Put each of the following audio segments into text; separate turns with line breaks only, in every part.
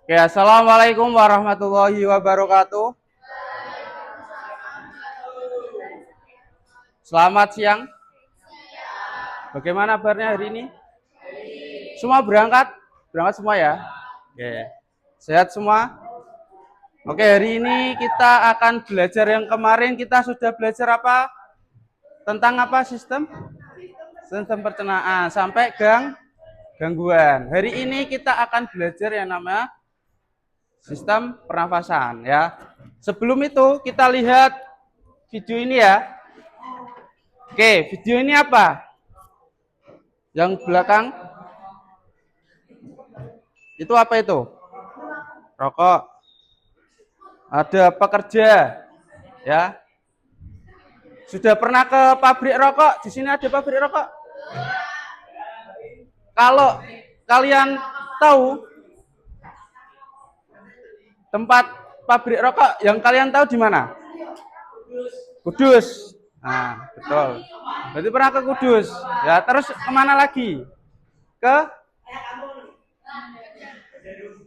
Oke, assalamualaikum warahmatullahi wabarakatuh. Selamat siang. Bagaimana kabarnya hari ini? Semua berangkat? Berangkat semua ya? Oke. Sehat semua? Oke, hari ini kita akan belajar yang kemarin kita sudah belajar apa? Tentang apa sistem? Sistem pencernaan sampai gangguan. Hari ini kita akan belajar yang namanya sistem pernafasan ya. Sebelum itu kita lihat video ini ya. Oke, video ini apa? Yang belakang itu apa itu? Rokok. Ada pekerja, ya. Sudah pernah ke pabrik rokok? Di sini ada pabrik rokok. Kalau kalian tahu tempat pabrik rokok yang kalian tahu di mana? Kudus. Nah, betul. Berarti pernah ke Kudus. Ya, terus kemana lagi? Ke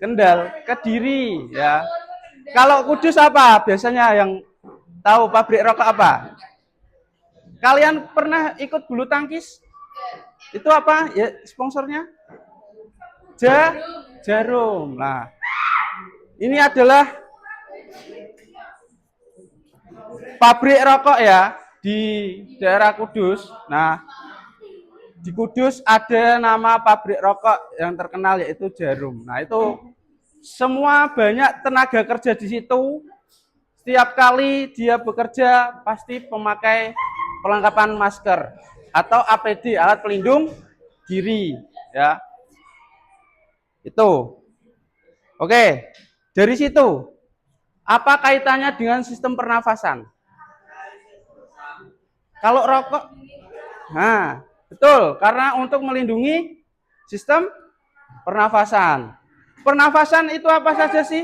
Kendal, Kediri, ya. Kalau Kudus apa? Biasanya yang tahu pabrik rokok apa? Kalian pernah ikut bulu tangkis? Itu apa? Ya, sponsornya? Jarum. Nah, ini adalah pabrik rokok ya di daerah Kudus. Nah, di Kudus ada nama pabrik rokok yang terkenal yaitu Jarum. Nah, itu semua banyak tenaga kerja di situ. Setiap kali dia bekerja pasti memakai perlengkapan masker atau APD, alat pelindung diri, ya. Itu. Oke. Dari situ, apa kaitannya dengan sistem pernafasan? Kalau rokok, nah, betul, karena untuk melindungi sistem pernafasan. Pernafasan itu apa saja sih?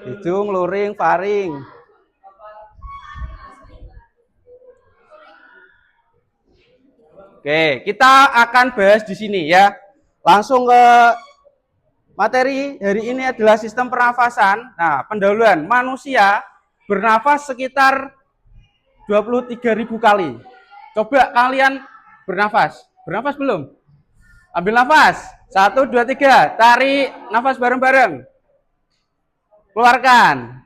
Hidung, luring, faring. Oke, kita akan bahas di sini ya. Langsung ke materi hari ini adalah sistem pernafasan. Nah, pendahuluan manusia bernafas sekitar 23.000 kali. Coba kalian bernafas. Bernafas belum? Ambil nafas. 1, 2, 3. Tarik nafas bareng-bareng. Keluarkan.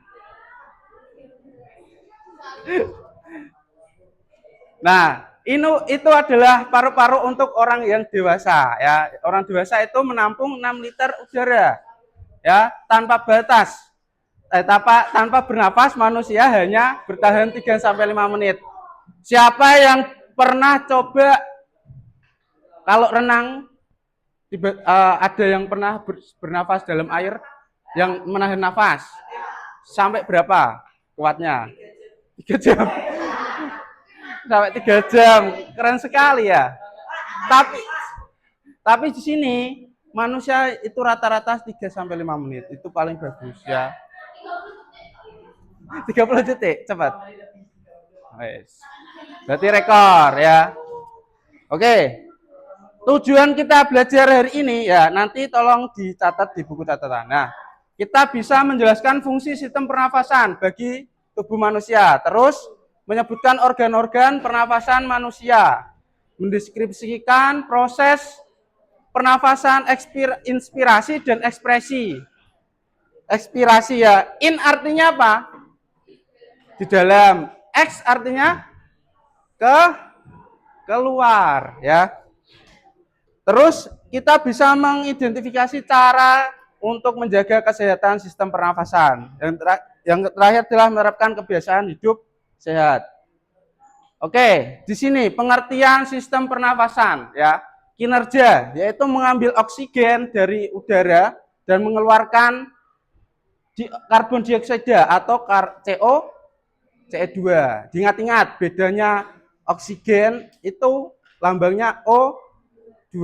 Nah, itu adalah paru-paru untuk orang yang dewasa ya. Orang dewasa itu menampung 6 liter udara ya, tanpa batas. Tanpa bernafas manusia hanya bertahan 3 sampai 5 menit. Siapa yang pernah coba kalau renang ada yang pernah bernafas dalam air yang menahan nafas sampai berapa kuatnya? 3 jam. Sampai 3 jam. Keren sekali ya. Tapi di sini manusia itu rata-rata 3 sampai 5 menit. Itu paling bagus ya. 30 detik, cepat. Berarti rekor ya. Oke. Tujuan kita belajar hari ini ya, nanti tolong dicatat di buku catatan. Nah, kita bisa menjelaskan fungsi sistem pernafasan bagi tubuh manusia. Terus menyebutkan organ-organ pernafasan manusia, mendeskripsikan proses pernafasan inspirasi dan ekspresi. Ekspirasi ya, in artinya apa? Di dalam, X artinya keluar ya. Terus kita bisa mengidentifikasi cara untuk menjaga kesehatan sistem pernafasan. Yang terakhir adalah menerapkan kebiasaan hidup sehat. Oke, di sini pengertian sistem pernafasan ya. Kinerja yaitu mengambil oksigen dari udara dan mengeluarkan karbon dioksida atau CO CO2. Diingat-ingat bedanya oksigen itu lambangnya O2,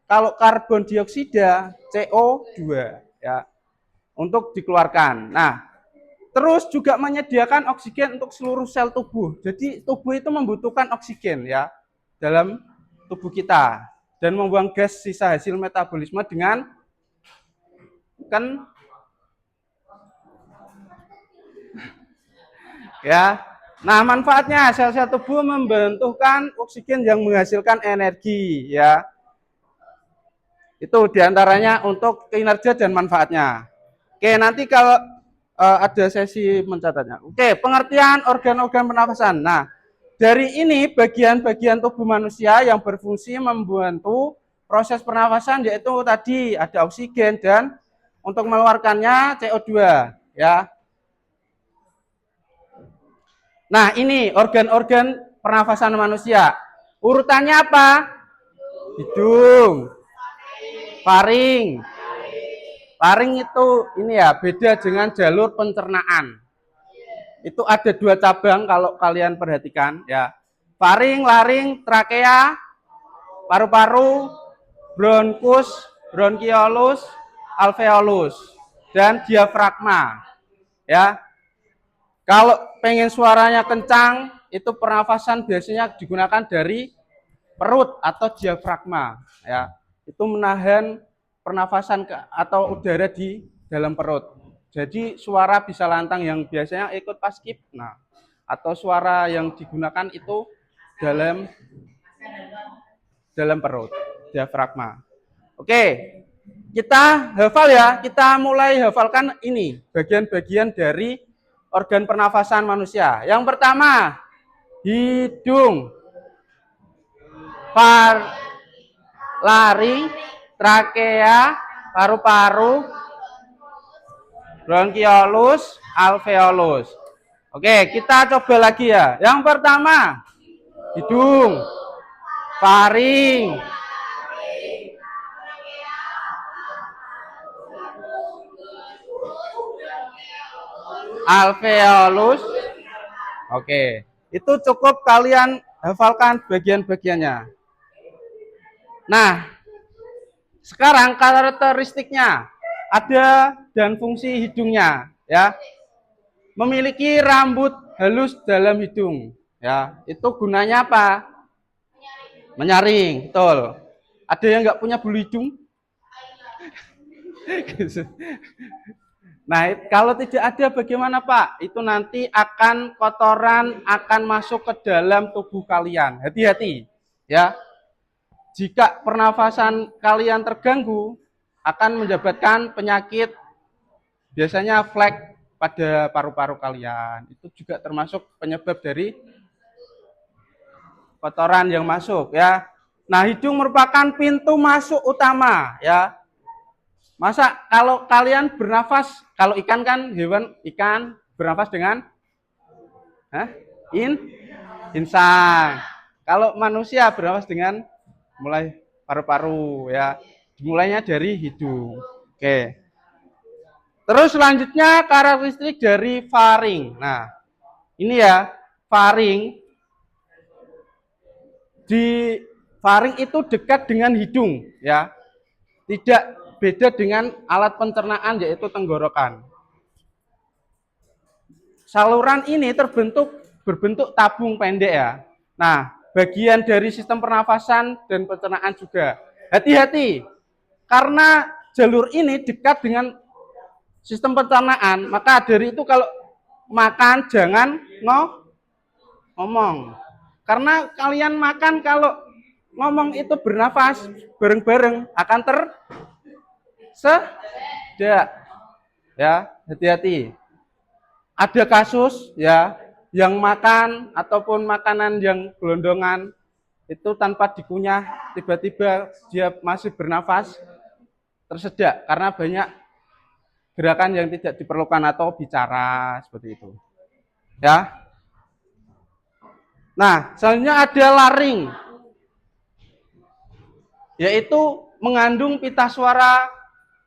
kalau karbon dioksida CO2 ya. Untuk dikeluarkan. Nah, terus juga menyediakan oksigen untuk seluruh sel tubuh. Jadi tubuh itu membutuhkan oksigen ya dalam tubuh kita. dan membuang gas sisa hasil metabolisme dengan ya. Nah, manfaatnya sel-sel tubuh membentukkan oksigen yang menghasilkan energi ya. Itu diantaranya untuk kinerja dan manfaatnya. Oke, nanti kalau ada sesi mencatatnya. Oke, pengertian organ-organ pernafasan. Nah, dari ini bagian-bagian tubuh manusia yang berfungsi membantu proses pernafasan yaitu tadi ada oksigen dan untuk mengeluarkannya CO2 ya. Nah, ini organ-organ pernafasan manusia. Urutannya apa? Hidung, faring. Faring itu ini ya, beda dengan jalur pencernaan. Itu ada 2 cabang kalau kalian perhatikan ya. Faring, laring, trakea, paru-paru, bronkus, bronkiolus, alveolus, dan diafragma. Ya. Kalau pengen suaranya kencang, itu pernafasan biasanya digunakan dari perut atau diafragma. Ya. Itu menahan pernafasan atau udara di dalam perut. Jadi suara bisa lantang yang biasanya ikut paskib. Nah, atau suara yang digunakan itu dalam perut, diafragma. Oke, kita hafal ya. Kita mulai hafalkan ini bagian-bagian dari organ pernafasan manusia. Yang pertama, hidung, laring, trakea, paru-paru, bronkiolus, alveolus. Oke, kita coba lagi ya. Yang pertama, hidung, faring, alveolus. Oke, itu cukup kalian hafalkan bagian-bagiannya. Nah, sekarang karakteristiknya ada dan fungsi hidungnya ya. Memiliki rambut halus dalam hidung ya. Itu gunanya apa? Menyaring, betul. Ada yang nggak punya bulu hidung? Nah, kalau tidak ada bagaimana Pak? Itu nanti akan kotoran akan masuk ke dalam tubuh kalian. Hati-hati ya. Jika pernafasan kalian terganggu, akan menyebabkan penyakit biasanya flek pada paru-paru kalian. Itu juga termasuk penyebab dari kotoran yang masuk ya. Nah, hidung merupakan pintu masuk utama ya. Masa kalau kalian bernafas, kalau ikan kan hewan ikan bernafas dengan insang. Kalau manusia bernafas dengan mulai paru-paru ya. Dimulainya dari hidung. Oke. Terus selanjutnya karakteristik dari faring. Nah, ini ya, faring. Di faring itu dekat dengan hidung ya. Tidak beda dengan alat pencernaan yaitu tenggorokan. Saluran ini berbentuk tabung pendek ya. Nah, bagian dari sistem pernafasan dan pencernaan juga. Hati-hati, karena jalur ini dekat dengan sistem pencernaan, maka dari itu kalau makan jangan ngomong. Karena kalian makan kalau ngomong itu bernafas bareng-bareng akan tersedak. Ya, hati-hati. Ada kasus ya yang makan ataupun makanan yang gelondongan itu tanpa dikunyah tiba-tiba dia masih bernafas tersedak karena banyak gerakan yang tidak diperlukan atau bicara seperti itu. Ya. Nah, selanjutnya ada laring. Yaitu mengandung pita suara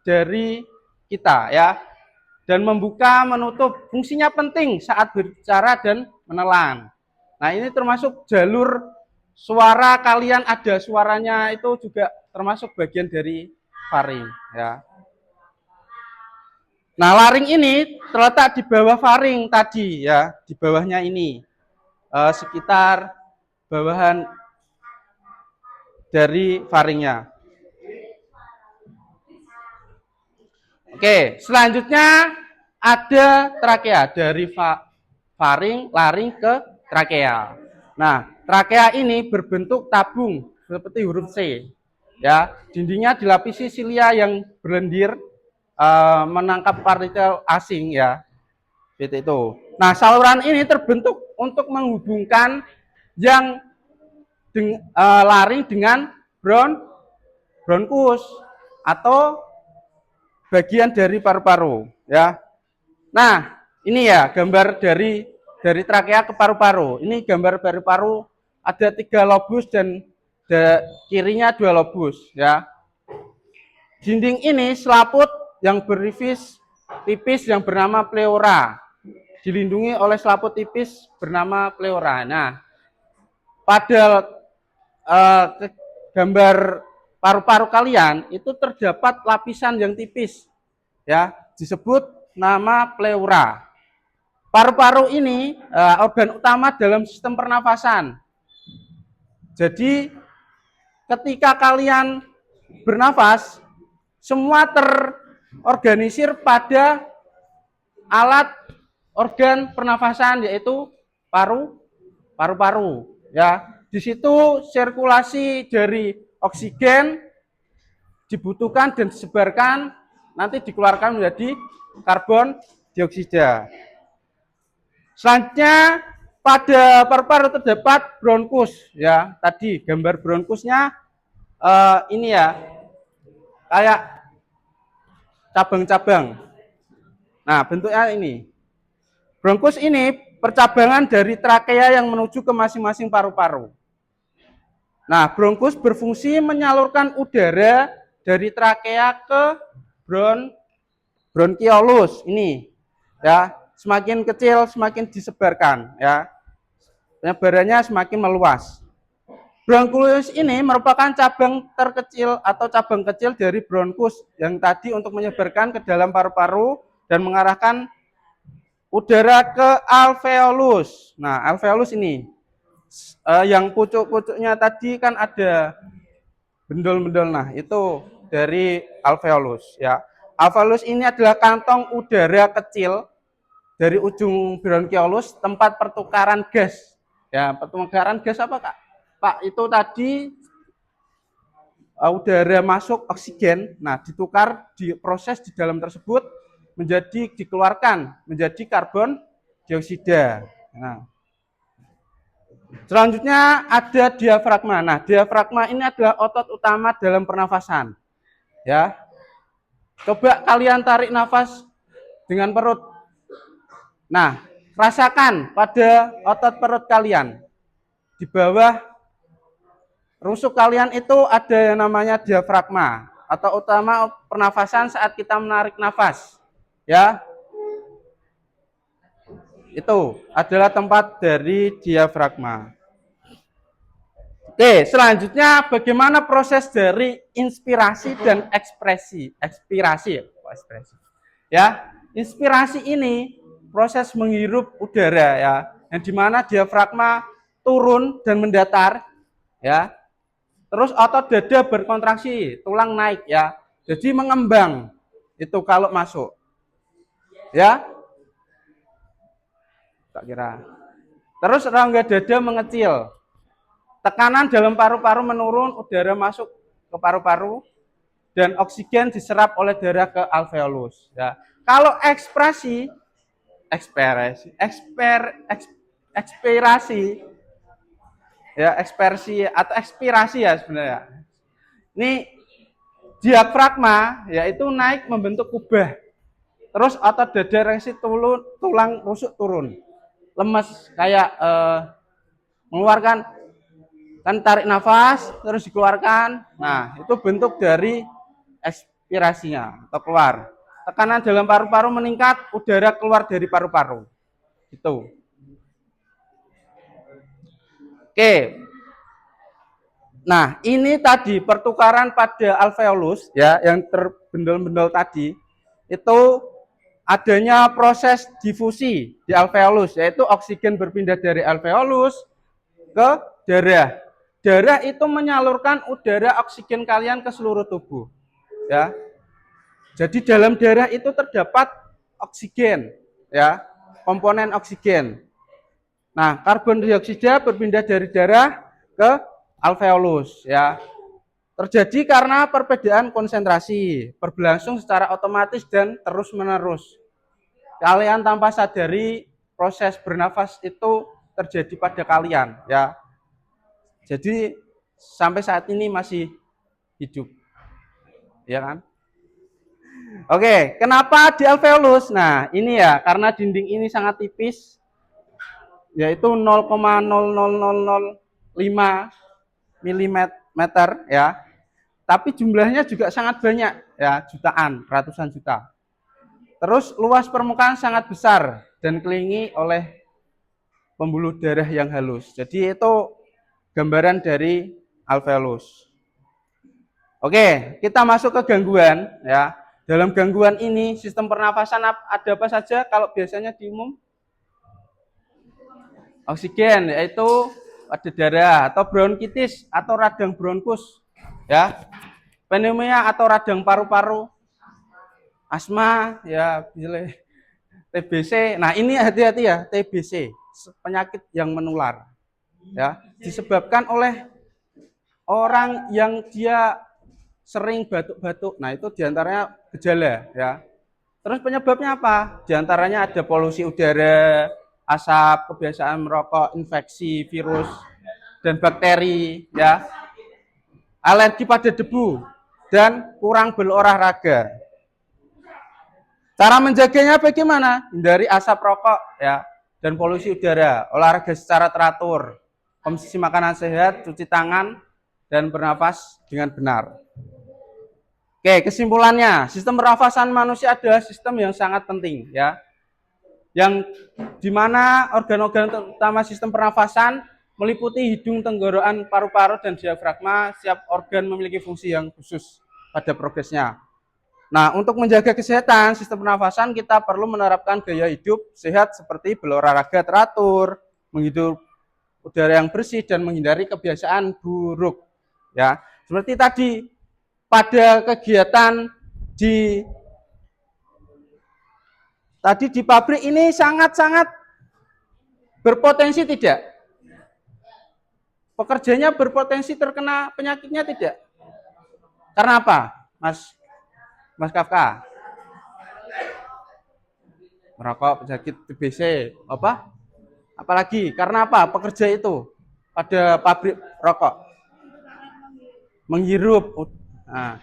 dari kita ya. Dan membuka, menutup, fungsinya penting saat berbicara dan menelan. Nah, ini termasuk jalur suara kalian ada suaranya itu juga termasuk bagian dari faring ya. Nah, laring ini terletak di bawah faring tadi ya, di bawahnya ini sekitar bawahan dari faringnya. Oke, selanjutnya ada trakea dari faring, laring ke trakea. Nah, trakea ini berbentuk tabung seperti huruf C. Ya, dindingnya dilapisi silia yang berlendir menangkap partikel asing ya. Seperti itu. Nah, saluran ini terbentuk untuk menghubungkan yang laring dengan bronkus atau bagian dari paru-paru ya. Nah, ini ya gambar dari trakea ke paru-paru. Ini gambar paru-paru, ada 3 lobus dan kirinya 2 lobus ya. Dinding ini selaput yang berifis tipis yang bernama pleura, dilindungi oleh selaput tipis bernama pleura. Nah, pada gambar paru-paru kalian itu terdapat lapisan yang tipis ya, disebut nama pleura. Paru-paru ini organ utama dalam sistem pernafasan. Jadi ketika kalian bernafas, semua terorganisir pada alat organ pernafasan, yaitu paru-paru ya. Di situ sirkulasi dari oksigen dibutuhkan dan disebarkan, nanti dikeluarkan menjadi karbon dioksida. Selanjutnya pada paru-paru terdapat bronkus ya. Tadi gambar bronkusnya ini ya, kayak cabang-cabang. Nah, bentuknya ini. Bronkus ini percabangan dari trakea yang menuju ke masing-masing paru-paru. Nah, bronkus berfungsi menyalurkan udara dari trakea ke bronkiolus ini ya. Semakin kecil semakin disebarkan ya. Penyebarannya semakin meluas. Bronkiolus ini merupakan cabang terkecil atau cabang kecil dari bronkus yang tadi untuk menyebarkan ke dalam paru-paru dan mengarahkan udara ke alveolus. Nah, alveolus ini yang pucuk-pucuknya tadi kan ada bendol-bendol. Nah, itu dari alveolus ya. Alveolus ini adalah kantong udara kecil dari ujung bronkiolus, tempat pertukaran gas. Ya, pertukaran gas apa, Kak? Pak, itu tadi udara masuk oksigen, nah ditukar, diproses di dalam tersebut menjadi dikeluarkan menjadi karbon dioksida. Nah, selanjutnya ada diafragma. Nah, diafragma ini adalah otot utama dalam pernafasan. Ya. Coba kalian tarik nafas dengan perut. Nah, rasakan pada otot perut kalian. Di bawah rusuk kalian itu ada yang namanya diafragma atau utama pernafasan saat kita menarik nafas. Ya. Itu adalah tempat dari diafragma. Oke, selanjutnya bagaimana proses dari inspirasi dan ekspirasi. Ya, inspirasi ini proses menghirup udara ya, yang dimana diafragma turun dan mendatar ya. Terus otot dada berkontraksi, tulang naik ya. Jadi mengembang itu kalau masuk. Ya. Tak kira. Terus rongga dada mengecil. Tekanan dalam paru-paru menurun, udara masuk ke paru-paru dan oksigen diserap oleh darah ke alveolus. Ya. Kalau ekspirasi ya, ekspersi atau ekspirasi ya sebenarnya. Ini diafragma yaitu naik membentuk kubah. Terus otot dada resi tulang rusuk turun. Lemes kayak mengeluarkan, kan tarik nafas terus dikeluarkan. Nah, itu bentuk dari ekspirasinya atau keluar. Tekanan dalam paru-paru meningkat, udara keluar dari paru-paru. Itu. Oke. Nah, ini tadi pertukaran pada alveolus ya, yang terbendol-bendol tadi. Itu adanya proses difusi di alveolus, yaitu oksigen berpindah dari alveolus ke darah. darah itu menyalurkan udara oksigen kalian ke seluruh tubuh. Ya. Jadi dalam darah itu terdapat oksigen, ya, komponen oksigen. Nah, karbon dioksida berpindah dari darah ke alveolus, ya. Terjadi karena perbedaan konsentrasi, berlangsung secara otomatis dan terus-menerus. Kalian tanpa sadari proses bernafas itu terjadi pada kalian, ya. Jadi sampai saat ini masih hidup, ya kan? Oke, kenapa di alveolus? Nah, ini ya, karena dinding ini sangat tipis, yaitu 0,00005 mm ya. Tapi jumlahnya juga sangat banyak, ya, jutaan, ratusan juta. Terus luas permukaan sangat besar dan dikelilingi oleh pembuluh darah yang halus. Jadi itu gambaran dari alveolus. Oke, kita masuk ke gangguan, ya. Dalam gangguan ini, sistem pernafasan ada apa saja kalau biasanya di umum? Oksigen, yaitu pada darah, atau bronkitis, atau radang bronkus, ya. Pneumonia atau radang paru-paru, asma, ya, TBC. Nah, ini hati-hati ya, TBC, penyakit yang menular, ya, disebabkan oleh orang yang dia sering batuk-batuk. Nah, itu diantaranya gejala, ya. Terus penyebabnya apa? Diantaranya ada polusi udara, asap, kebiasaan merokok, infeksi virus dan bakteri, ya. Alergi pada debu dan kurang berolahraga. Cara menjaganya bagaimana? Hindari asap rokok, ya, dan polusi udara. Olahraga secara teratur, konsumsi makanan sehat, cuci tangan, dan bernapas dengan benar. Oke, kesimpulannya, sistem pernafasan manusia adalah sistem yang sangat penting, ya. Yang dimana organ-organ utama sistem pernafasan meliputi hidung, tenggorokan, paru-paru, dan diafragma. Setiap organ memiliki fungsi yang khusus pada progresnya. Nah, untuk menjaga kesehatan sistem pernafasan, kita perlu menerapkan gaya hidup sehat seperti berolahraga teratur, menghirup udara yang bersih, dan menghindari kebiasaan buruk. Ya, seperti tadi pada kegiatan di pabrik ini sangat-sangat berpotensi tidak? Pekerjanya berpotensi terkena penyakitnya tidak? Karena apa, Mas Kafka? Merokok, penyakit TBC, apa? Apalagi karena apa? Pekerja itu pada pabrik rokok menghirup. Nah,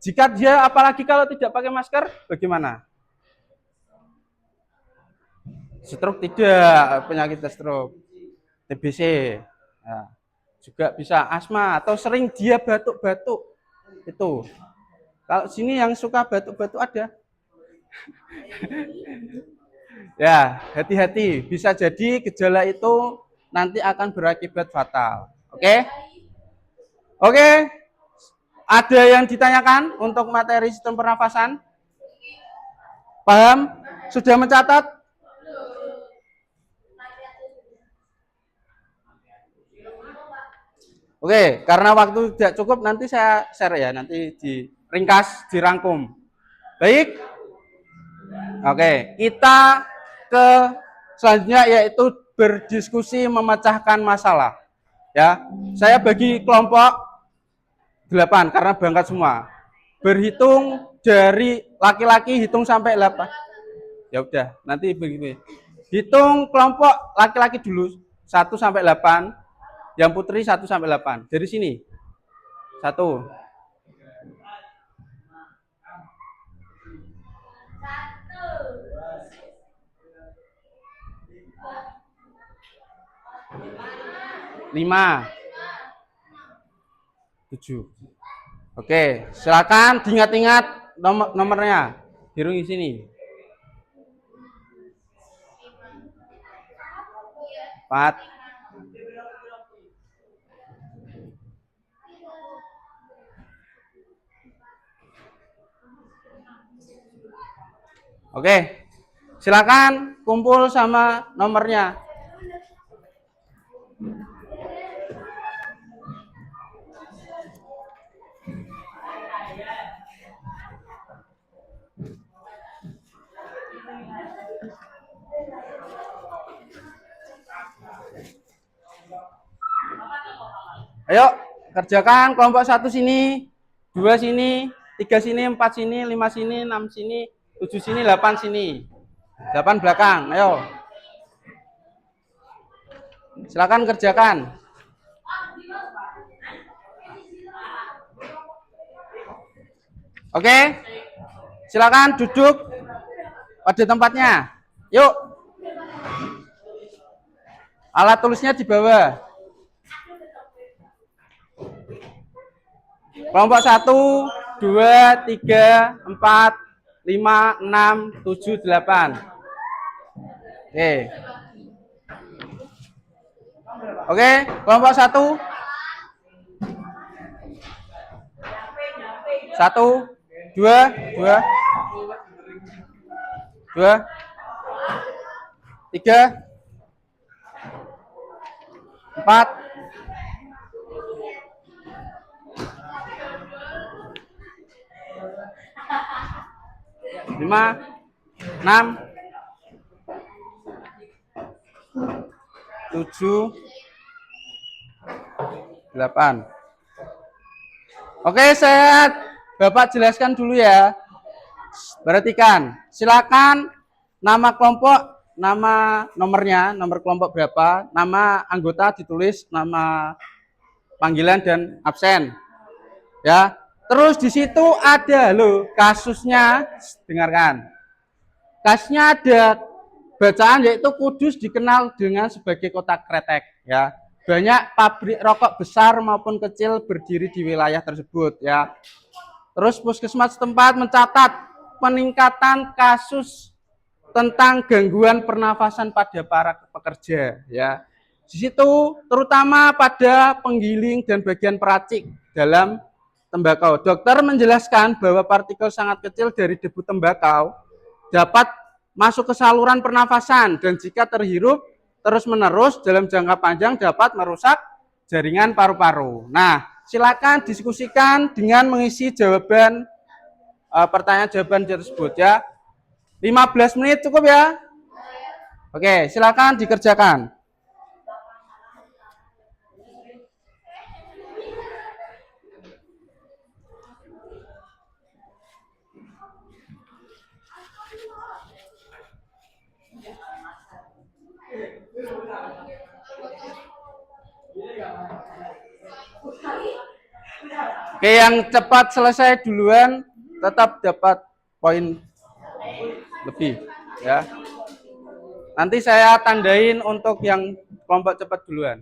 jika dia apalagi kalau tidak pakai masker, bagaimana? Stroke tidak, penyakit stroke, TBC, ya. Juga bisa asma atau sering dia batuk-batuk itu. Kalau sini yang suka batuk-batuk ada? Ya, hati-hati, bisa jadi gejala itu nanti akan berakibat fatal. Oke? Oke? Ada yang ditanyakan untuk materi sistem pernafasan? Paham? Sudah mencatat? Oke, karena waktu tidak cukup nanti saya share ya, nanti diringkas, dirangkum. Baik? Oke, kita ke selanjutnya yaitu berdiskusi memecahkan masalah. Ya, saya bagi kelompok 8 karena berangkat semua. Berhitung dari laki-laki hitung sampai 8. Ya udah, nanti begini. Hitung kelompok laki-laki dulu 1 sampai 8, yang putri 1 sampai 8. Dari sini. 1. Lima, 7. Oke, silakan diingat-ingat nomornya. Hirungi sini. 4. Oke, silakan kumpul sama nomornya. Ayo kerjakan kelompok 1 sini, 2 sini, 3 sini, 4 sini, 5 sini, 6 sini, 7 sini, 8 sini. 8 belakang, ayo. Silakan kerjakan. Oke. Silakan duduk pada tempatnya. Yuk. Alat tulisnya di bawah. Kelompok 1, 2, 3, 4, 5, 6, 7, 8. Oke. Oke, kelompok 1. 1, 2, 2, 2, 3, 4, 5, 6, 7, 8. Oke, Bapak jelaskan dulu ya. Perhatikan. Silakan nama kelompok, nama nomornya, nomor kelompok berapa, nama anggota ditulis, nama panggilan dan absen. Ya. Terus di situ ada loh kasusnya, dengarkan. Kasusnya ada bacaan yaitu Kudus dikenal dengan sebagai kota kretek, ya. Banyak pabrik rokok besar maupun kecil berdiri di wilayah tersebut, ya. Terus puskesmas setempat mencatat peningkatan kasus tentang gangguan pernafasan pada para pekerja, ya. Di situ terutama pada penggiling dan bagian peracik dalam tembakau. Dokter menjelaskan bahwa partikel sangat kecil dari debu tembakau dapat masuk ke saluran pernafasan dan jika terhirup terus-menerus dalam jangka panjang dapat merusak jaringan paru-paru. Nah, silakan diskusikan dengan mengisi jawaban pertanyaan jawaban tersebut ya. 15 menit cukup ya? Oke, silakan dikerjakan. Oke, yang cepat selesai duluan tetap dapat poin lebih ya. Nanti saya tandain untuk yang kelompok cepat duluan.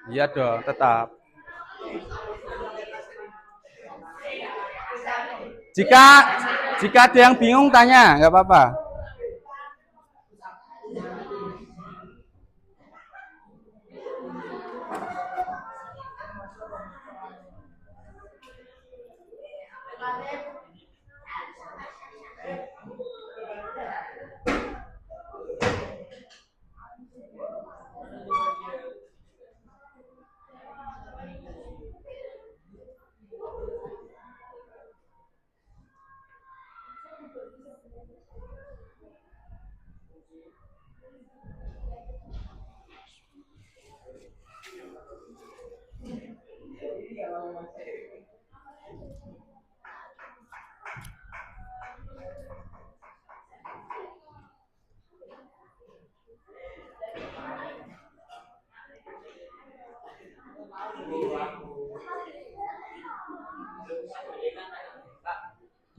Iya dong, tetap. Jika ada yang bingung tanya, nggak apa-apa.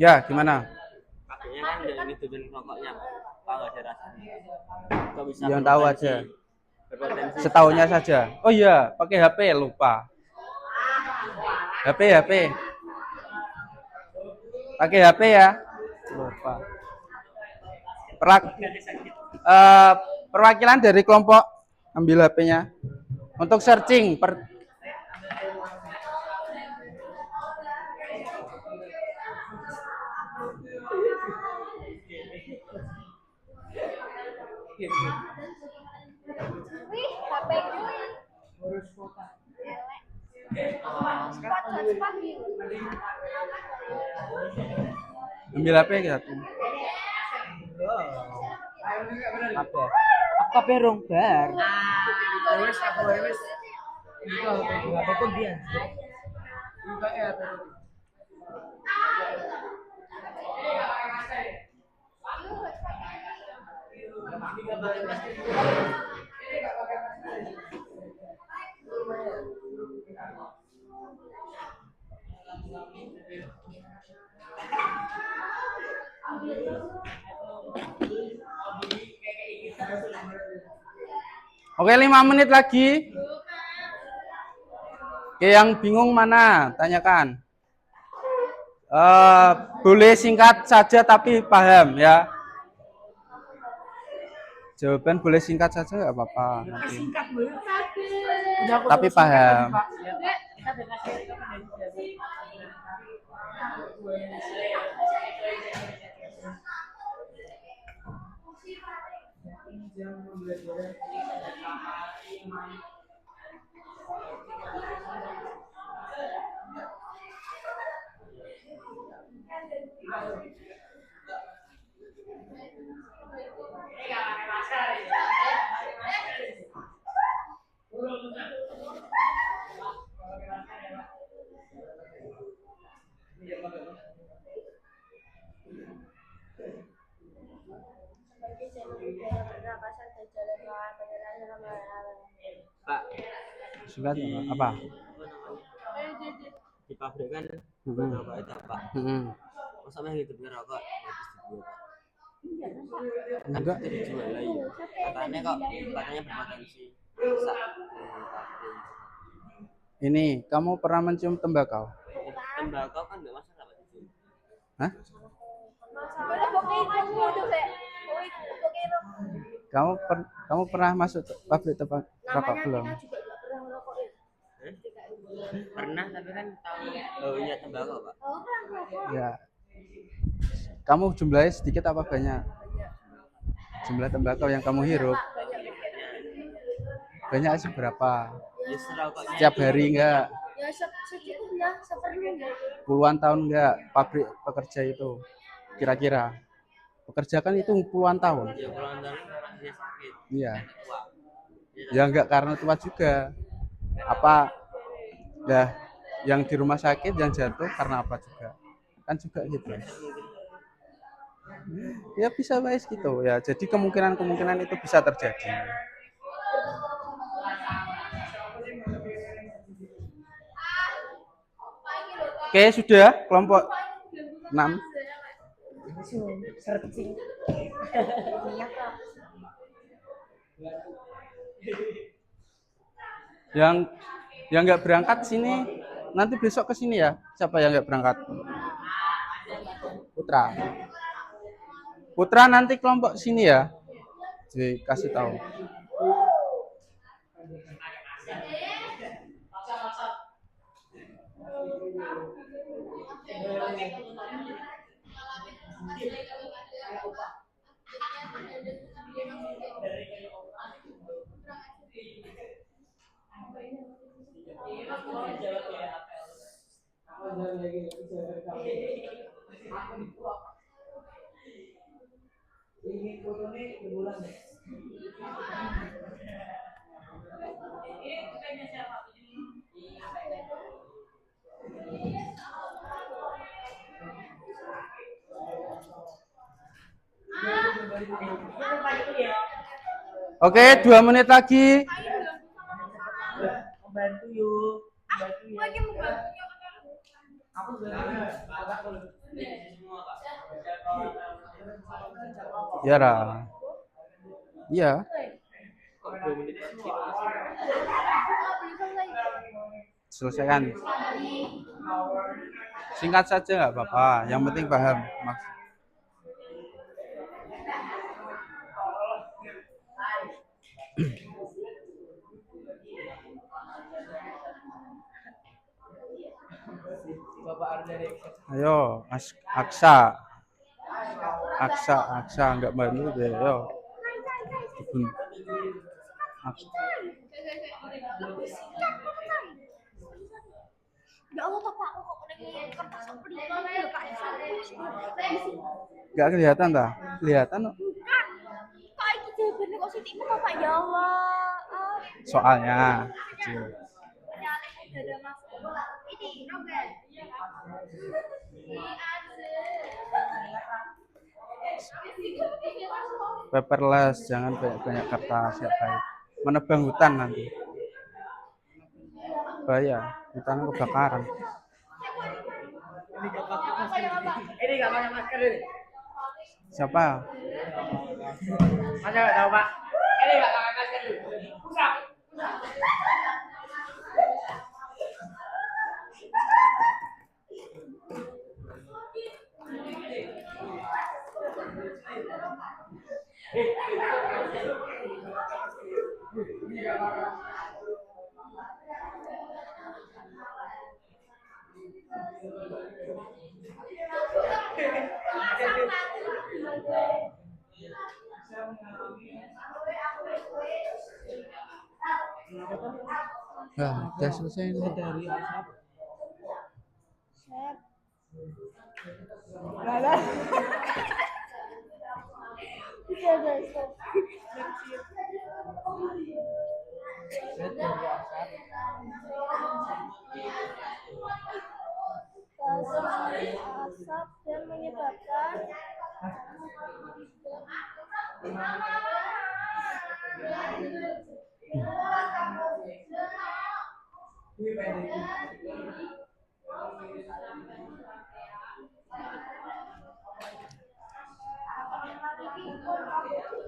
Ya, gimana?
Pakainya kan udah ini tujuan rokoknya, kalau ada rasanya. Kok bisa
Yang tahu aja.
berpotensi
Setahunya saja. Oh iya, pakai HP lupa. HP. Pakai HP ya. Lupa. Perwakilan dari kelompok ambil HP-nya untuk searching ambil HP satu.
apa perong bar.
Oke, 5 menit lagi. Oke, yang bingung mana? Tanyakan. Boleh singkat saja tapi paham ya. Jawaban boleh singkat saja nggak apa-apa. Nanti. Tapi paham.
Pak,
Singkat
di
apa?
di pabrik kan
Hmm.
rokok itu Pak. Masa mah hidupnya rokok habis dibuat Pak. Kan
Enggak.
itu dijual lah ya. Katanya berpotensi rusak di pabrik.
Ini kamu pernah mencium tembakau?
Tembakau kan nggak masalah Pak.
Hah? Kamu pernah masuk pabrik tembakau rokok belum?
Pernah tapi kan tahu oh iya tembakau Pak.
Ya. Kamu jumlahnya sedikit apa banyak? Jumlah tembakau yang kamu hirup banyak seberapa?
Justru rokoknya
Setiap hari enggak?
Ya secukupnya, seperlunya.
Puluhan tahun enggak pabrik pekerja itu? Kira-kira pekerja kan itu puluhan tahun.
ya pulang tahun masih sakit.
Iya.
Tua.
Ya enggak karena tua juga. Apa dah yang di rumah sakit yang jatuh karena apa juga? Kan juga gitu. Ya bisa guys gitu ya. Jadi kemungkinan itu bisa terjadi. Oke, sudah kelompok 6.
Searching.
Yang nggak berangkat sini nanti besok ke sini ya. Siapa yang nggak berangkat? Putra. Putra nanti kelompok sini ya. Dikasih tahu. Oke, 2 menit lagi.
Bantu yuk.
Ya, Ra. Iya.
Kok 2 menit skip?
Selesaikan. Singkat saja nggak apa-apa. Yang penting paham. Ayo, Aksa. Aksa nggak bantu deh. Ayo.
Ya Allah, Pak, kok ada kertas seperti ini ya, Pak.
Nggak kelihatan dah? Kelihatan.
Bukan. Kok iki jawabannya kok sitimu kok, Pak? Ya Allah.
Soalnya kecil.
ada masuk. Ini Robert.
Paperless, jangan banyak kertas ya baik. Menebang hutan nanti. Bahaya, hutan kebakaran.
Ini nggak pakai masker ini.
Siapa?
Masa nggak tahu Pak? Ini nggak pakai masker dulu. Pusat.
Nah, udah selesai ini.
Dari asap.
Asap dan menyebabkan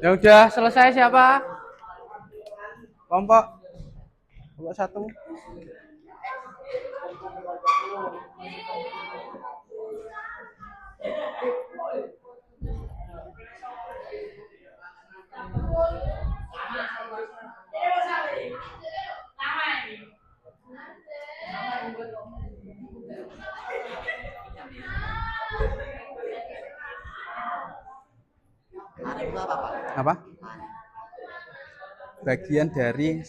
Yang udah selesai siapa? Kelompok satu.
Itu apa Pak?
Apa? Bagian dari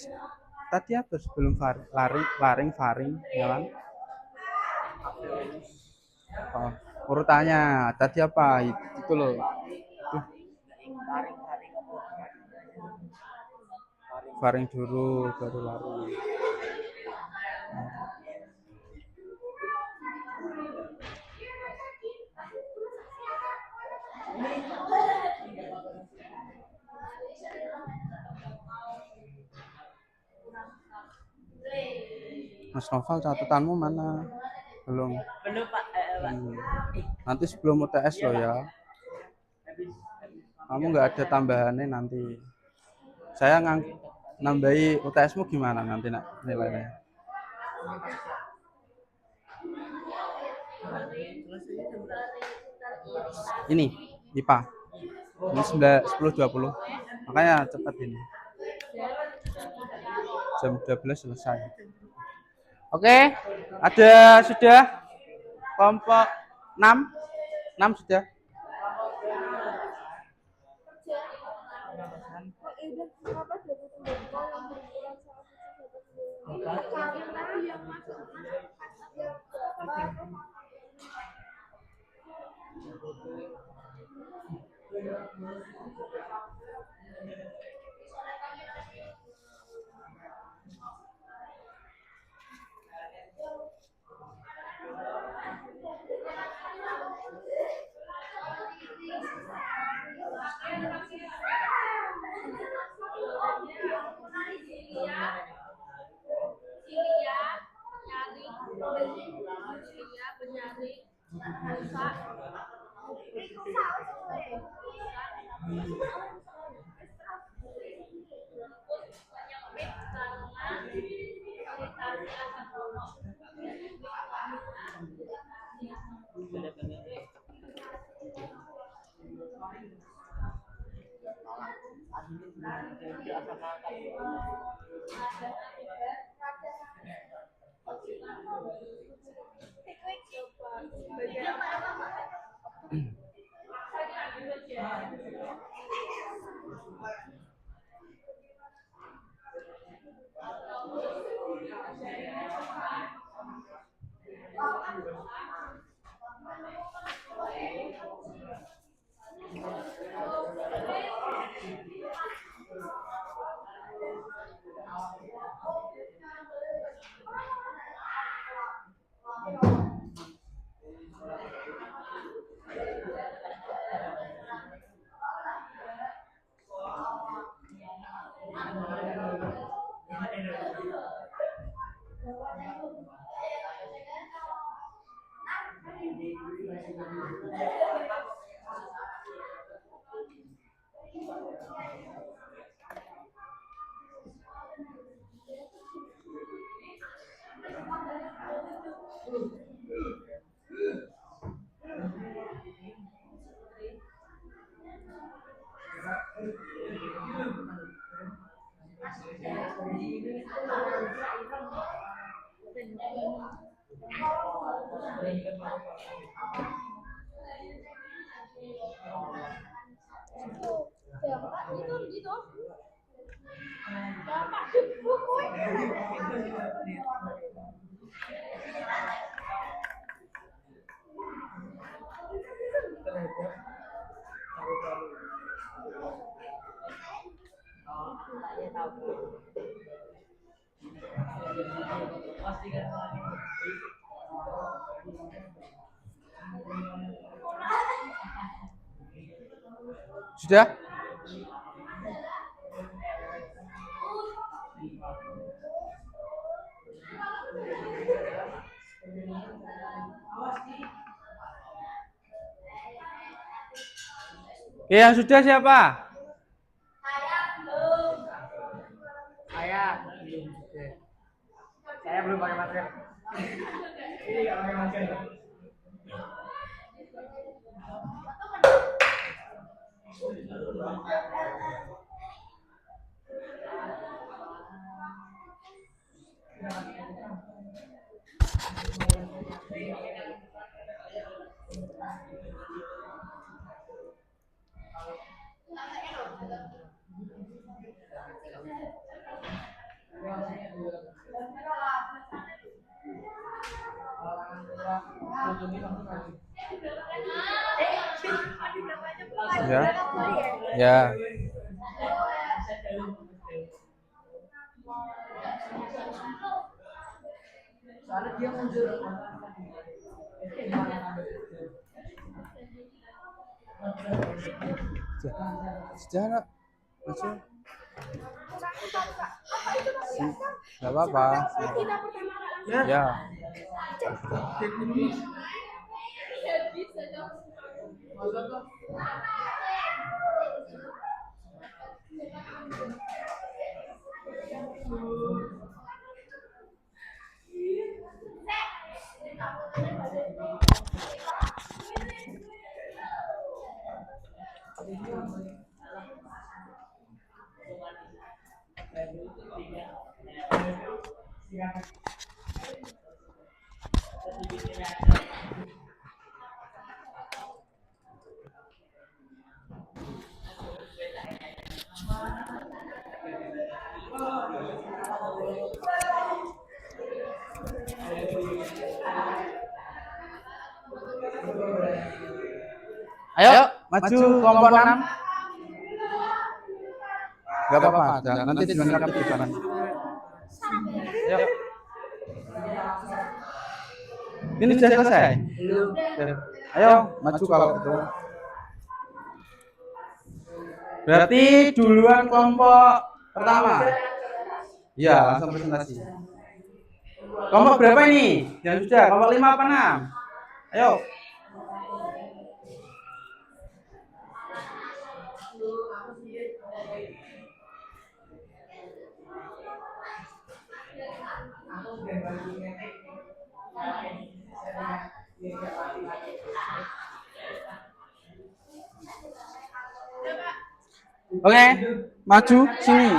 tadi apa sebelum faring ya kan? Oh, urutannya tadi apa itu loh. Faring dulu baru laring. Mas Noval, catatanmu mana? Belum.
Belum Pak.
Nanti sebelum UTS loh ya. Kamu nggak ada tambahannya nanti. Saya nambahi UTS-mu gimana nanti nak nilainya? Ini IPA. Ini 10.20. Makanya cepat ini. Jam 12 selesai. Oke, ada sudah kelompok 6. 6 sudah.
Jangan gitu gitu. Bapak di buku.
Sudah? Oke, yang sudah siapa?
Saya belum juga. Saya belum pakai masker. Ini nggak pakai masker.
Ya. Ya.
Soalnya dia mundur.
Sudah, Nak. Masuk. Enggak apa-apa. Ya. Ayo, maju kelompok 6. Enggak apa-apa, nanti dilengkapi di depan. Ayo. Ini sudah selesai? Belum. Ayo, maju kalau itu. Berarti duluan kelompok pertama. Iya, langsung presentasi. Kelompok berapa ini? Yang sudah, kelompok 5 apa 6? Ayo. Oke, maju sini.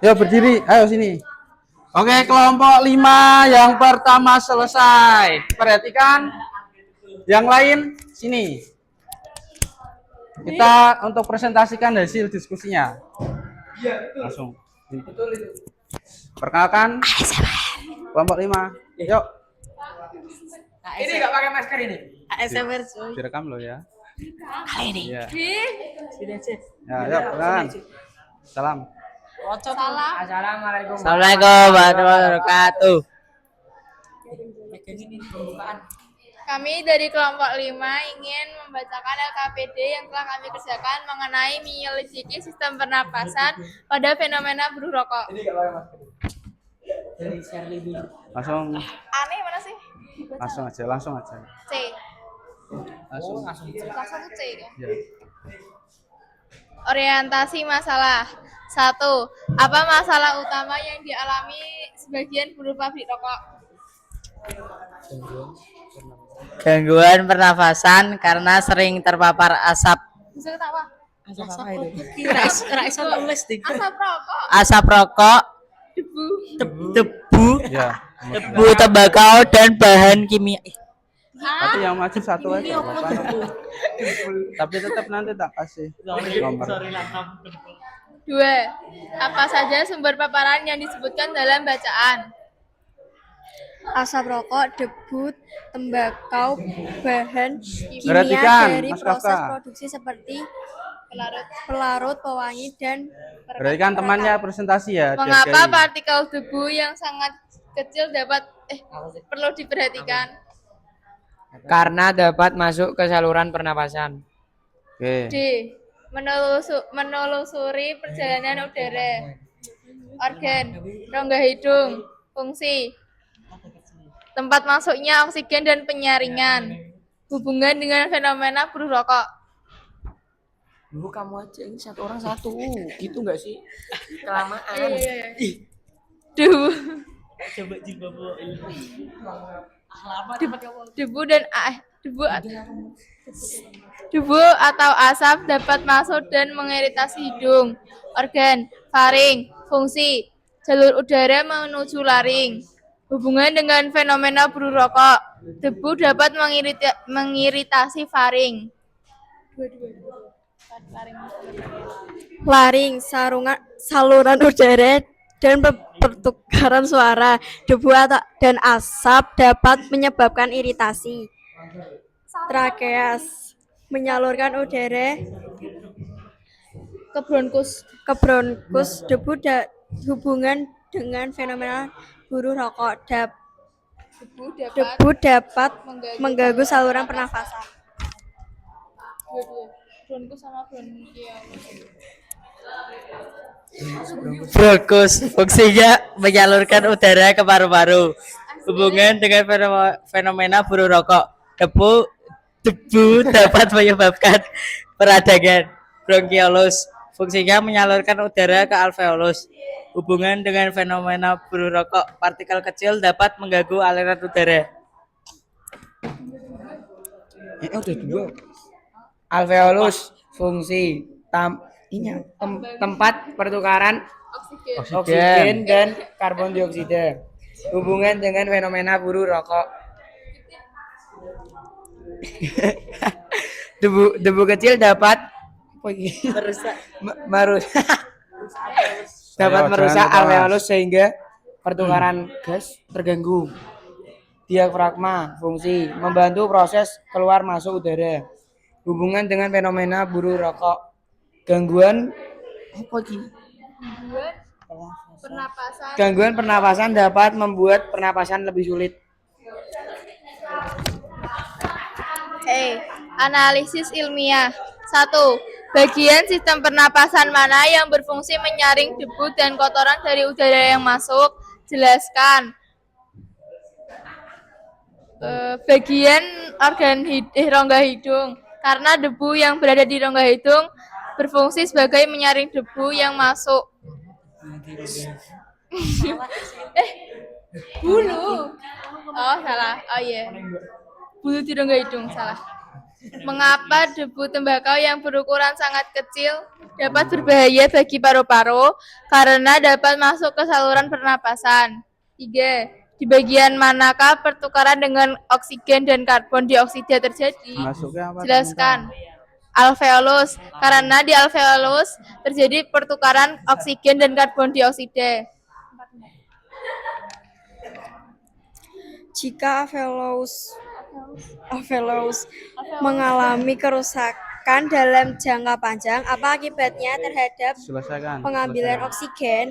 Ya berdiri, ayo sini. Oke, kelompok 5 yang pertama selesai. Perhatikan. Yang lain sini. Kita untuk presentasikan hasil diskusinya. Langsung. Perkenalkan kelompok 5. Yuk.
Ini nggak pakai masker ini.
ASMR
Direkam loh ya. Iya.
Sini aja.
Ya, yuk, pelan. Salam.
Salam.
Assalamualaikum warahmatullahi wabarakatuh.
Kami dari kelompok 5 ingin membacakan LKPD yang telah kami kerjakan mengenai menyelidiki sistem pernapasan pada fenomena buruh rokok.
Dari Shirley dulu.
Langsung
Aneh mana sih?
langsung aja.
C.
Langsung.
Langsung.
Langsung ke C ya.
Ya.
Orientasi masalah. 1. Apa masalah utama yang dialami sebagian buruh pabrik rokok?
Gangguan pernafasan karena sering terpapar asap
Bisa ketawa.
Asap apa itu? Kira nulis dik.
Asap rokok,
asap rokok,
debu.
debu,
Ya.
debu tembakau dan bahan kimia.
Tapi yang maju satu aja. nggak apa-apa. Tapi tetap nanti tak kasih nomor.
2. Apa saja sumber paparan yang disebutkan dalam bacaan?
Asap rokok, debu, tembakau, bahan kimia
Perhatikan,
dari
Mas
proses
Kafka.
produksi seperti
Pelarut.
pelarut, pewangi, dan
Berikan temannya presentasi ya.
Mengapa
dihargai.
partikel debu yang sangat kecil dapat perlu diperhatikan?
Karena dapat masuk ke saluran pernapasan.
Oke.
D. Menelusuri perjalanan udara. Organ, rongga hidung, fungsi, tempat masuknya oksigen dan penyaringan, hubungan dengan fenomena buruh rokok.
Dulu kamu aja ini satu orang satu. Gitu enggak sih? Kelamaan.
Debu,
Coba jilbab
debu atau asap dapat masuk dan mengiritasi hidung, organ, faring, fungsi, jalur udara menuju laring. Hubungan dengan fenomena buruh rokok, debu dapat mengiritasi faring.
laring, saluran udara, dan pertukaran suara. Debu dan asap dapat menyebabkan iritasi. Trakeas, menyalurkan udara
Ke bronkus.
ke bronkus. Hubungan dengan fenomena buruh rokok. Debu dapat mengganggu saluran pernafasan.
Bronkus sama bronkial.
Bronkus fungsinya menyalurkan udara ke paru-paru. Hubungan dengan fenomena buruh rokok. Debu dapat menyebabkan peradangan. Bronkiolus fungsinya menyalurkan udara ke alveolus. Hubungan dengan fenomena buruh rokok. Partikel kecil dapat mengganggu aliran udara.
udah dua.
Alveolus fungsi tempat pertukaran
Oksigen.
oksigen dan karbon dioksida. Hubungan dengan fenomena buruh rokok. debu kecil dapat dapat
Ayo,
merusak
jangan dibahas.
alveolus sehingga pertukaran gas terganggu. Diafragma fungsi membantu proses keluar masuk udara. Hubungan dengan fenomena buruh rokok. Gangguan
Pernapasan.
Gangguan pernapasan dapat membuat pernapasan lebih sulit.
Analisis ilmiah. 1. Bagian sistem pernapasan mana yang berfungsi menyaring debu dan kotoran dari udara yang masuk? Jelaskan. Bagian organ rongga hidung. Karena debu yang berada di rongga hidung berfungsi sebagai menyaring debu yang masuk. Bulu. Oh, salah. Oh iya. Bulu di rongga hidung, salah. Mengapa debu tembakau yang berukuran sangat kecil dapat berbahaya bagi paru-paru? Karena dapat masuk ke saluran pernapasan. 3. Di bagian manakah pertukaran dengan oksigen dan karbon dioksida terjadi?
Masuknya apa?
Jelaskan. Alveolus, karena di alveolus terjadi pertukaran oksigen dan karbon dioksida.
Jika alveolus
Avelos mengalami kerusakan dalam jangka panjang. Apa akibatnya terhadap
Selesaikan.
pengambilan
selesaikan.
oksigen?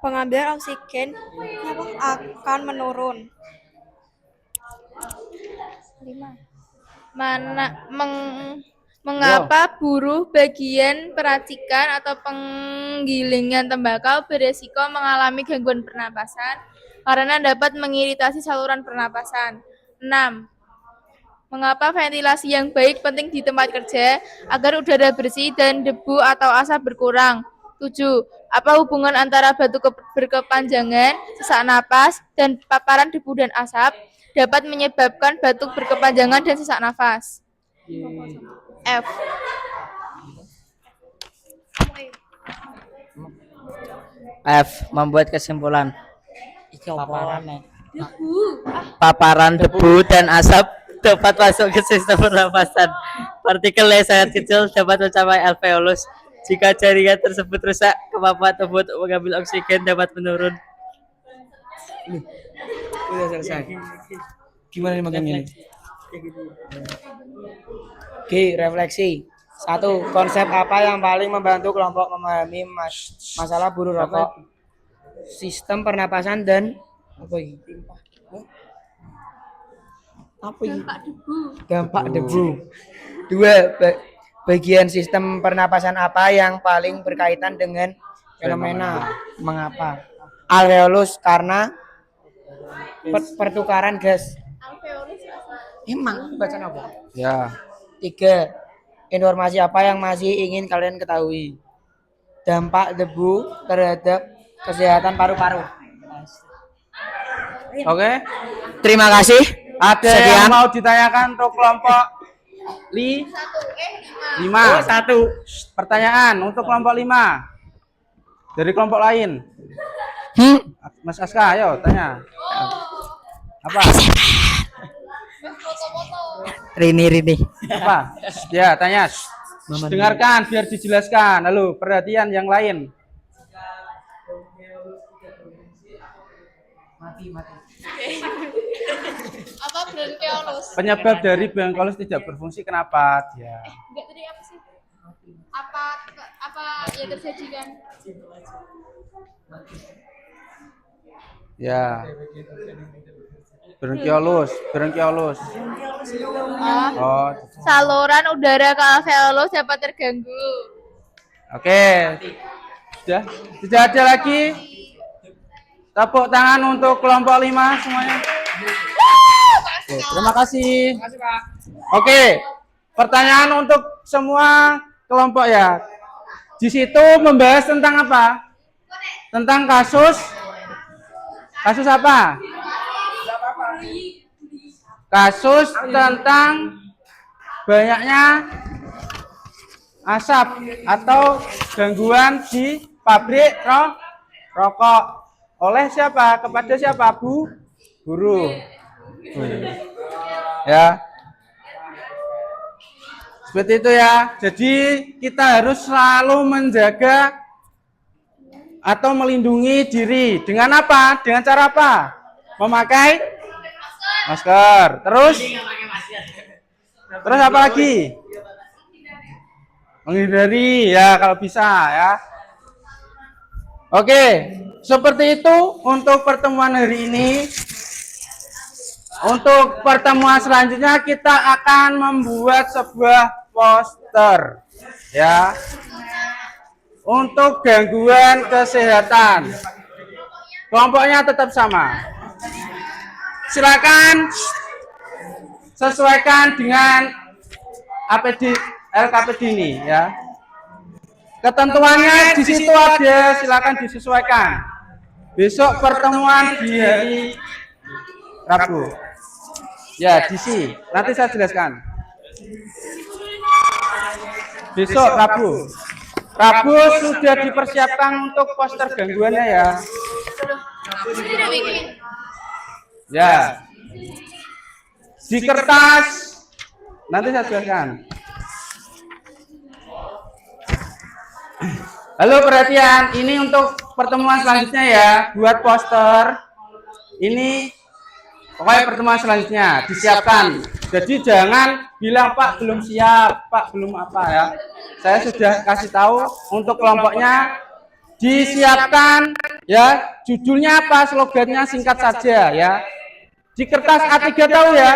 Pengambilan oksigen akan menurun.
Mengapa buruh bagian peracikan atau penggilingan tembakau beresiko mengalami gangguan pernapasan karena dapat mengiritasi saluran pernapasan? 6. Mengapa ventilasi yang baik penting di tempat kerja agar udara bersih dan debu atau asap berkurang? 7. Apa hubungan antara batuk berkepanjangan, sesak napas, dan paparan debu dan asap dapat menyebabkan batuk berkepanjangan dan sesak nafas? F.
F. Membuat kesimpulan. Paparan debu dan asap dapat masuk ke sistem pernapasan. Partikel yang sangat kecil dapat mencapai alveolus. Jika jaringan tersebut rusak, kemampuan tubuh untuk mengambil oksigen dapat menurun.
Udah selesai. Gimana nih magang ini? Oke, refleksi. 1. Konsep apa yang paling membantu kelompok memahami masalah buruh rokok? Sistem pernapasan dan apa ini? Apa ini? Dampak debu. 2. Bagian sistem pernapasan apa yang paling berkaitan dengan fenomena? Mengapa? Alveolus karena pertukaran gas. Emang bacaan apa?
Ya.
3. Informasi apa yang masih ingin kalian ketahui? Dampak debu terhadap kesehatan paru-paru.
Oke.
Terima kasih.
Ada
Sekian.
yang mau ditanyakan untuk kelompok 5?
Oh, 1.
Pertanyaan untuk kelompok 5. Dari kelompok lain. Mas Aska, ayo tanya. Apa?
Rini.
Apa? Ya, tanya. Dengarkan biar dijelaskan. Halo, perhatian yang lain.
Apa bronkiolus?
Penyebab dari bronkiolus tidak berfungsi kenapa dia?
Enggak tadi apa sih? Apa yang terjadi kan?
Ya. Bronkiolus. Oh,
Saluran udara ke alveolus dapat terganggu.
oke. Sudah? Tidak ada lagi? Tepuk tangan untuk kelompok 5 semuanya. Oke, terima kasih. Oke, pertanyaan untuk semua kelompok ya. Di situ membahas tentang apa? Tentang kasus apa? Kasus tentang banyaknya asap atau gangguan di pabrik rokok. Oleh siapa? Kepada siapa? Buruh. Ya. Seperti itu ya. Jadi kita harus selalu menjaga atau melindungi diri. Dengan apa? Dengan cara apa? Memakai masker. Terus apa lagi? Menghindari ya kalau bisa ya. Oke, seperti itu untuk pertemuan hari ini. Untuk pertemuan selanjutnya kita akan membuat sebuah poster ya. Untuk gangguan kesehatan. Kelompoknya tetap sama. Silakan sesuaikan dengan LKPD ini ya. Ketentuannya di situ ada, silakan disesuaikan. Besok pertemuan di hari Rabu. Ya, di sini. Nanti saya jelaskan. Besok Rabu. Rabu sudah dipersiapkan untuk poster gangguannya ya. Ya. Di kertas nanti saya jelaskan. Halo, perhatian, ini untuk pertemuan selanjutnya ya, buat poster. Ini Pokoknya pertemuan selanjutnya disiapkan. Jadi jangan bilang Pak belum siap, Pak belum apa ya. Saya sudah kasih tahu untuk kelompoknya disiapkan ya. Judulnya apa, slogannya singkat saja ya. Di kertas A3 tahu ya.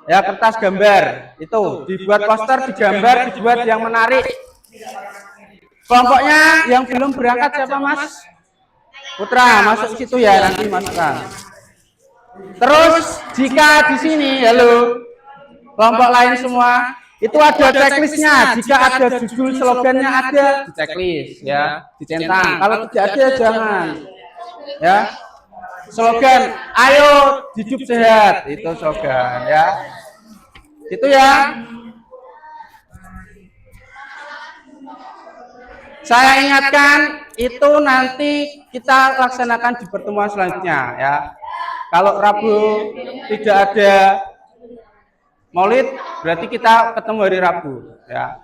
Ya, kertas gambar itu dibuat poster, digambar, dibuat yang menarik. Kelompoknya yang belum berangkat siapa Mas? Putra, masuk situ ya, nanti masukkan. Terus jika di sini, halo, kelompok lain semua, itu ada checklistnya. Jika ada judul slogannya ada di checklist, ya, dicentang. Kalau tidak ada jangan, ya. Slogan, ayo hidup sehat, itu slogan, ya. Itu ya. Saya ingatkan itu nanti kita laksanakan di pertemuan selanjutnya ya. Kalau Rabu tidak ada Maulid berarti kita ketemu hari Rabu ya.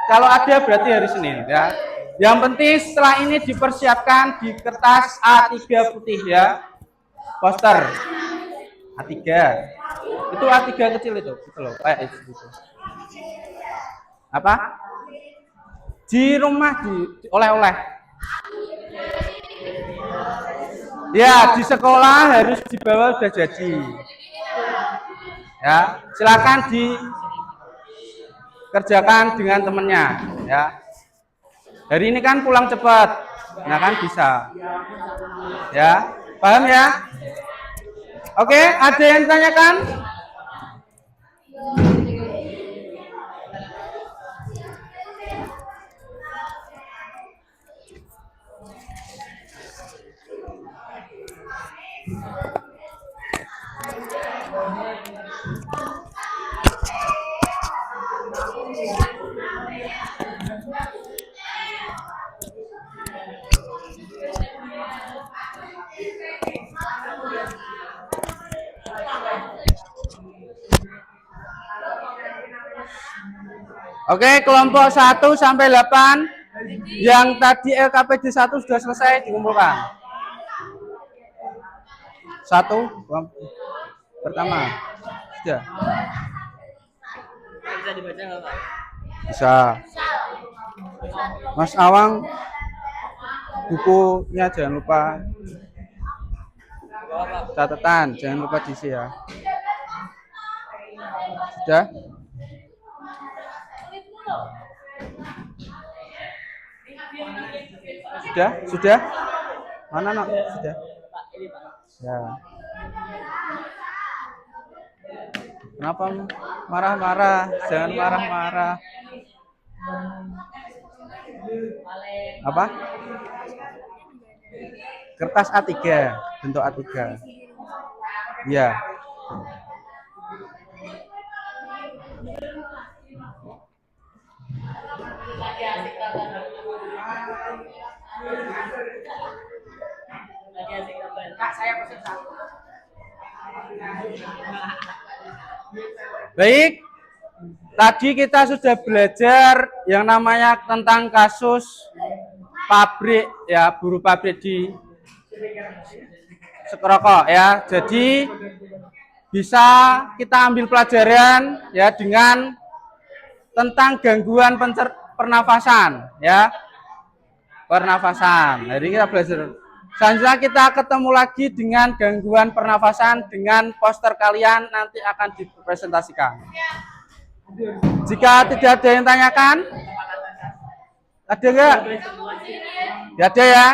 Kalau ada berarti hari Senin ya. Yang penting setelah ini dipersiapkan di kertas A3 putih ya. Poster A3. Itu A3 kecil itu, gitu loh, kayak itu. Apa? Di rumah di oleh-oleh. Ya, di sekolah harus dibawa sudah jadi. Ya, silakan dikerjakan dengan temennya. Ya, hari ini kan pulang cepat, nah kan bisa. Ya, paham ya? Oke, ada yang tanyakan? Oke, kelompok 1 sampai 8 yang tadi LKPD 1 sudah selesai dikumpulkan. 1 pertama. Sudah.
Bisa dibaca nggak Pak?
Bisa. Mas Awang bukunya jangan lupa. Catatan jangan lupa diisi ya. Sudah? Sudah? Mana nak? Sudah. Ya. Kenapa marah-marah? Jangan marah-marah. Apa? Kertas A3, bentuk A3. Iya. Baik, tadi kita sudah belajar yang namanya tentang kasus pabrik ya, buruh pabrik di Sekerokok ya. Jadi bisa kita ambil pelajaran ya dengan tentang gangguan pernafasan ya. Pernafasan. Hari ini kita belajar. Selanjutnya kita ketemu lagi dengan gangguan pernafasan dengan poster kalian nanti akan dipresentasikan. Jika tidak ada yang tanyakan, ada enggak? Tidak ada ya.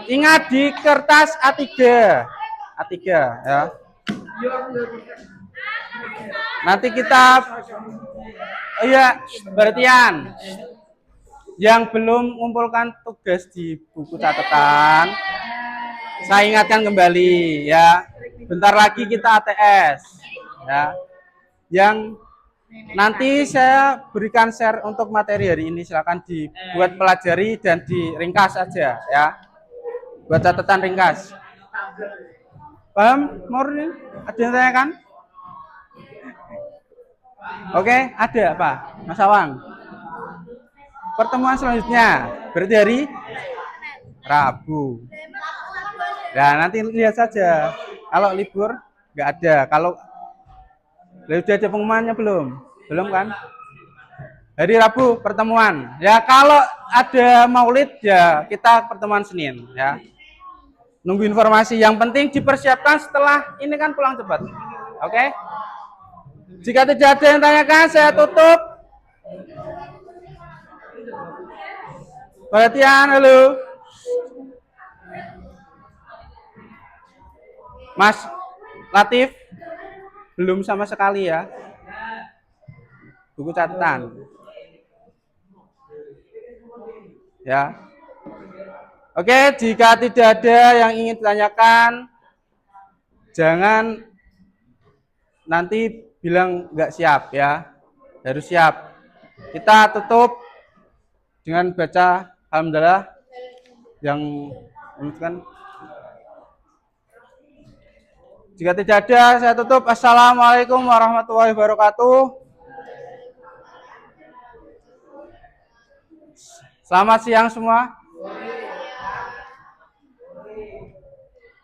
Ingat di kertas A3. A3 ya. Nanti kita berartian yang belum mengumpulkan tugas di buku catatan, saya ingatkan kembali ya. Bentar lagi kita ATS ya. Yang nanti saya berikan share untuk materi hari ini, silakan dibuat pelajari dan diringkas saja ya. Buat catatan ringkas. Paham, Murni? Ada yang tanyakan? Oke, ada Pak Mas Awang. Pertemuan selanjutnya berarti hari Rabu. Nah, nanti lihat saja. Kalau libur nggak ada. Kalau udah ada pengumumannya belum? Belum kan? Hari Rabu pertemuan. Ya kalau ada maulid ya kita pertemuan Senin ya. Nunggu informasi. Yang penting dipersiapkan setelah ini kan pulang cepat. Oke? Jika tidak ada yang tanyakan, saya tutup. Perhatian, halo. Mas Latif, belum sama sekali ya. Buku catatan. Ya. Oke, jika tidak ada yang ingin ditanyakan, jangan nanti bilang nggak siap ya. Harus siap. Kita tutup dengan baca alhamdulillah yang menunjukkan. Jika tidak ada, saya tutup. Assalamualaikum warahmatullahi wabarakatuh. Selamat siang semua.